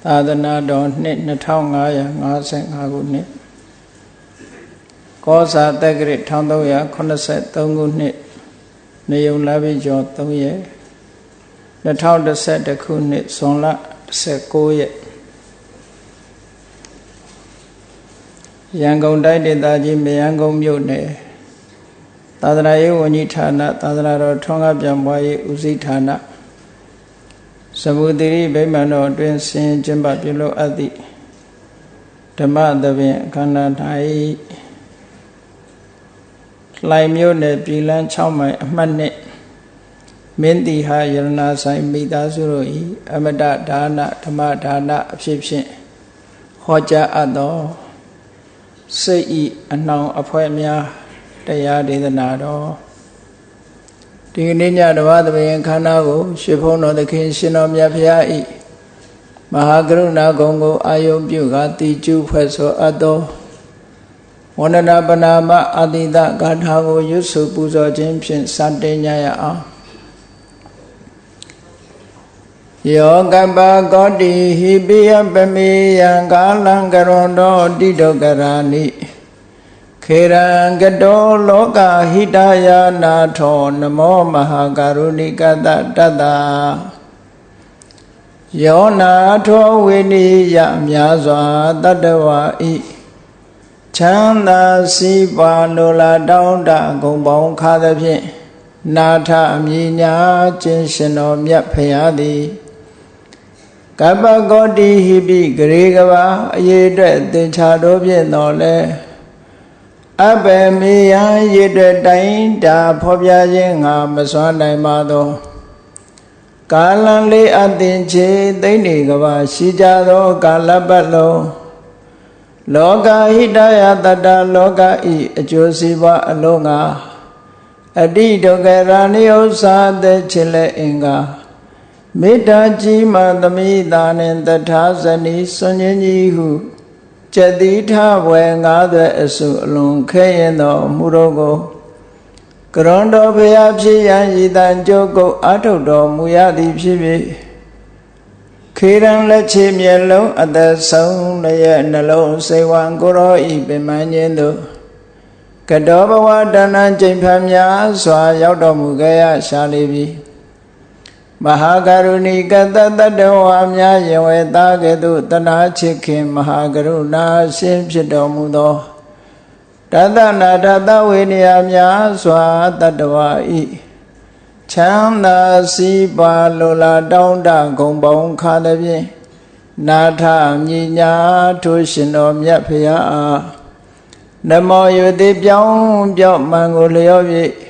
သာသနာတော်နှစ်2555ခုနှစ်ကောဇာတက္ကရာ1383ခုနှစ်နေုံလပိကျော်3ရက်2011ခုနှစ်ဇွန်လ19ရက်ရန်ကုန်တိုင်းဒေသကြီးမရန်ကုန်မြို့နယ်သာသနာရေးဝန်ကြီးဌာနသာသနာတော်ထွန်းကားပြန်ပွားရေးဦးစီးဌာနစမုသီရိဗိမာန်တော်အတွင်းဆင်ကျင်းပပြုလုပ်အပ်သည့်ဓမ္မသဘင်အခမ်းအနား၌လှိုင်မြို့နယ်ပြည်လန်း6မိုင်အမှတ်နဲ့မင်းတီဟာယရနာဆိုင်မိသားစုတို့၏အမတဒါနဓမ္မဒါနအဖြစ်ဖြင့်ဟောကြားအပ်သောစိတ်ဤအနှောင်အဖွဲ့များတရားဒေသနာတော်ဒီကနေ့ညဓမ္မသဘင်ခန္ဓာကိုရွှေဘုန်းတော်သခင်ရှင်တော်မြတ်ဖရာဤမဟာကရုဏာဂုဏ်ကိုအာယုံပြုကာတိကျုဖွဲ့ဆိုအပ်သောဝန္ဒနာပနာမအာတိတဂါထာကိုရွတ်ဆိုပူဇော်ခြင်းဖြင့်စတင်ကြရအောင်ယောကပ္ပကောတိဟိပိယပမေယံကာလံကရွန်တောတိတောကရာနိခေရံကတောလောကဟိတယာနာထောနမောမဟာကရုဏိကတတတ္တယောနာထောဝိနိယမြာစွာတတ္တဝါဤချမ်းသာစီးပွားလိုလားတောင်းတဂုံပေါင်းခါသဖြင့်နာထအမြညာခြင်းရှင်တော်မြတ်ဖရာသည်ကပ္ပကောတိဟိပိဂရေကဘာအရေးအတွက်သင်္ချာတော်ဖြင့်တော်လဲအဘယ်မေယံရည်တဲ့တိုင်းတာဖော်ပြခြင်းငါမစွမ်းနိုင်ပါသောကာလံလေးအသင်ချေသိမ့်နေကဘာရှိကြသောကာလပတ်လုံးလောကဟိတယတတလောကဤအကျိုးစီးပွားအလုံးငါအတိဒုက္ခရာနိဥ္စာသက်ချင်လက်အင်္ဂါမေတ္တာကြီးမှသမိတာနှင့်တထာဇနီစွန်ခြင်းကြီးဟုကျက်တိထဘွယ်90အစုအလွန်ခဲရင်တော်မူတော်ကိုကရွန်တော်ဘုရားဖြစ်ရန်ဤတန်ကြုတ်ကုတ်အာထုတ်တော်မူရသည်ဖြစ်၍ခေရန်လက်ချေမျက်လုံးအသက်ဆုံးရဲ့နှလုံးစိတ်ဝံကိုရောဤပင်မခြင်းသို့ကတောဘဝတဏ္ဍကျိန်ဖန်များစွာရောက်တော်မူခဲ့ရရှာလိပြီမဟာကရုဏီကတတတ္တဝါများယင်ဝေသားကဲ့သို့တနာချစ်ခင်မဟာကရုဏာရှင်ဖြစ်တော်မူသောတသနာတသဝေနယများစွာတတ္တဝါဤချမ်းသာစီးပွားလိုလားတောင်းတဂုံပေါင်းခါသည်ဖြင့်နာထမြညာထိုရှင်တော်မြတ်ဖရာအားနမောယတိပြောင်းပြော့မှန်ကိုလျော့၍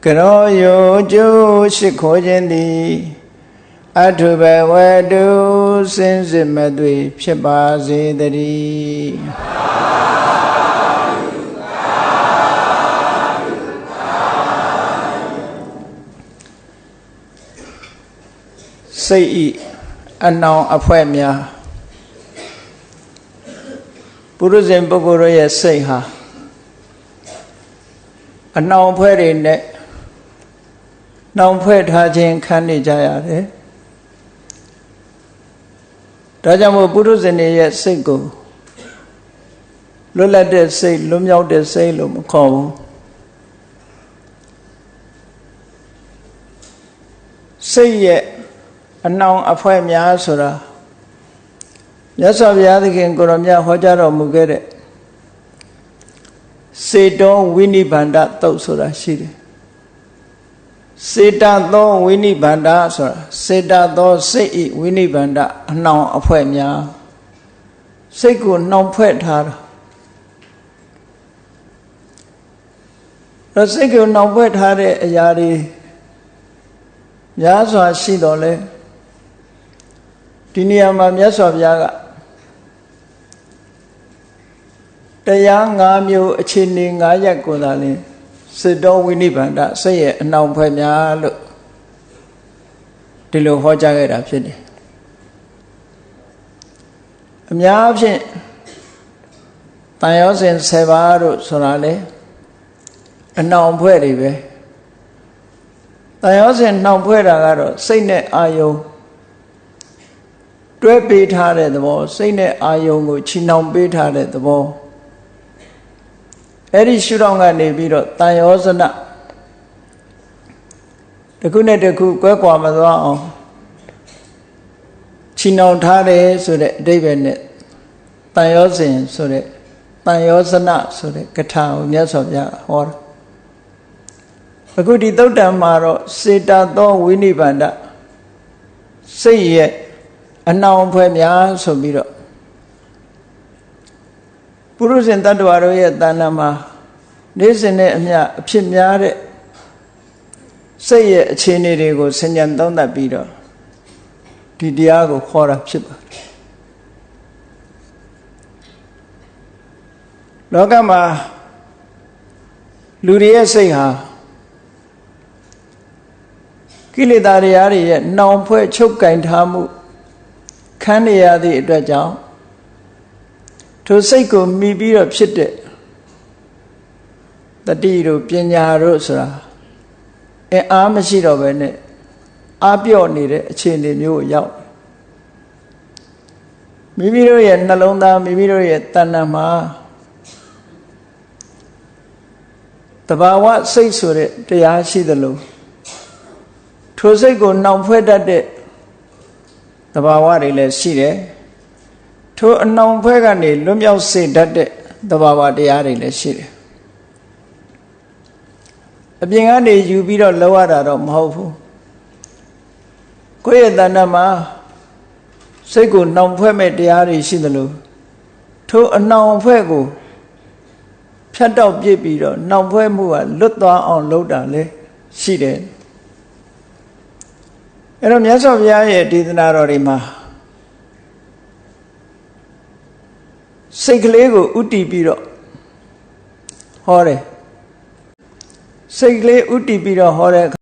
ကရောယောကျိုးရှိခိုးခြင်းသည်အထုဘဝတုစင်စစ်မသွေဖြစ်ပါစေတည်းစိတ်ဤအနှောင်အဖွဲ့များပုရုဇဉ်ပုဂ္ဂိုလ်ရဲ့စိတ်ဟာအနှောင်အဖွဲ့တွေနဲ့နှောင်ဖွဲ့ထားခြင်းခံနေကြရတယ်ဒါကြောင့်မို့ပုရုဇဉ်ရဲ့စိတ်ကိုလွတ်လပ်တဲ့စိတ်လွတ်မြောက်တဲ့စိတ်လို့မခေါ်ဘူးစိတ်ရဲ့အနှောင်အဖွဲ့များဆိုတာမြတ်စွာဘုရားသခင်ကိုရောမြတ်ဟောကြားတော်မူခဲ့တဲ့စေတောဝိနိဗ္ဗန္ဒသုတ်ဆိုတာရှိတယ်စေတသောဝိနိဗ္ဗန္ဒဆိုတာစေတသောစိတ်ဤဝိနိဗ္ဗန္ဒအနှောင်အဖွဲ့များစိတ်ကိုနှောင်ဖွဲ့ထားတာစိတ်ကိုနှောင်ဖွဲ့ထားတဲ့အရာတွေများစွာရှိတော်လဲဒီနေရာမှာမြတ်စွာဘုရားကတရား5မျိုးအခြေအနေ9ရပ်ကိုသာလင်စေတောဝိနိဗ္ဗန္ဒစိတ်ရဲ့အနှောင်ဖွဲ့များလို့ဒီလိုဟောကြားခဲ့တာဖြစ်တယ်အများဖြင့်တန်ရောစဉ်7ပါးတို့ဆိုတာလေအနှောင်ဖွဲ့တွေပဲတန်ရောစဉ်နှောင်ဖွဲ့တာကတော့စိတ်နဲ့အာယုံ တွဲပေးထားတဲ့သဘောစိတ်နဲ့အာယုံကိုချီနှောင်ပေးထားတဲ့သဘောအဲ့ဒီရှုထောင့်ကနေပြီးတော့တန်ရောဇနတစ်ခုနဲ့တစ်ခုကွဲကွာမသွားအောင်ချီနှောင်ထားတယ်ဆိုတဲ့အဓိပ္ပာယ်နဲ့တန်ရောစဉ်ဆိုတဲ့တန်ရောဇနဆိုတဲ့ကထာကိုမြတ်စွာဘုရားဟောတာအခုဒီသုတ်တံမှာတော့စေတသောဝိနိဗ္ဗာန်စိတ်ရဲ့အနှောင်ဖွဲ့များဆိုပြီးတော့ပုရုဇဉ်တ attva တို့ရဲ့တဏ္ဍာမှာနေ့စဉ်နဲ့အမျှအဖြစ်များတဲ့စိတ်ရဲ့အခြေအနေတွေကိုဆင်ញံသုံးသပ်ပြီးတော့ဒီတရားကိုခေါ်တာဖြစ်ပါတယ်လောကမှာလူတွေရဲ့စိတ်ဟာကိလေသာတွေရဲ့နှောင်ဖွဲ့ချုပ်ကင်ထားမှုခံရရသည့်အတွက်ကြောင့်ထိုစိတ်ကိုမှီပြီးတော့ဖြစ်တဲ့တတိတို့ပညာတို့ဆိုတာအားမရှိတော့ဘဲနဲ့အားပြော့နေတဲ့အခြေအနေမျိုးကိုရောက်မိမိတို့ရဲ့နှလုံးသားမိမိတို့ရဲ့တဏ္ဍာမှာတဘာဝစိတ်ဆိုတဲ့တရားရှိသလိုထိုစိတ်ကိုနှောင်ဖွဲ့တတ်တဲ့တဘာဝတွေလည်းရှိတယ်ထိုအနှောင်ဖွဲ့ကနေလွတ်မြောက်စေတတ်တဲ့တဘာဝတရားတွေလည်းရှိတယ်အပြင်ကနေယူပြီးတော့လောက်ရတာတော့မဟုတ်ဘူးကိုယ့်ရဲ့တဏ္ဍာမှာစိတ်ကိုနှောင်ဖွဲ့မဲ့တရားတွေရှိသလိုထိုအနှောင်ဖွဲ့ကိုဖြတ်တော့ပြစ်ပြီးတော့နှောင်ဖွဲ့မှုကလွတ်သွားအောင်လုပ်တာလည်းရှိတယ်အဲ့တော့မြတ်စွာဘုရားရဲ့ဒေသနာတော်တွေမှာစိတ်ကလေးကိုဥတည်ပြီးတော့ဟောတယ်စိတ်ကလေးဥတည်ပြီးတော့ဟောတဲ့အခါ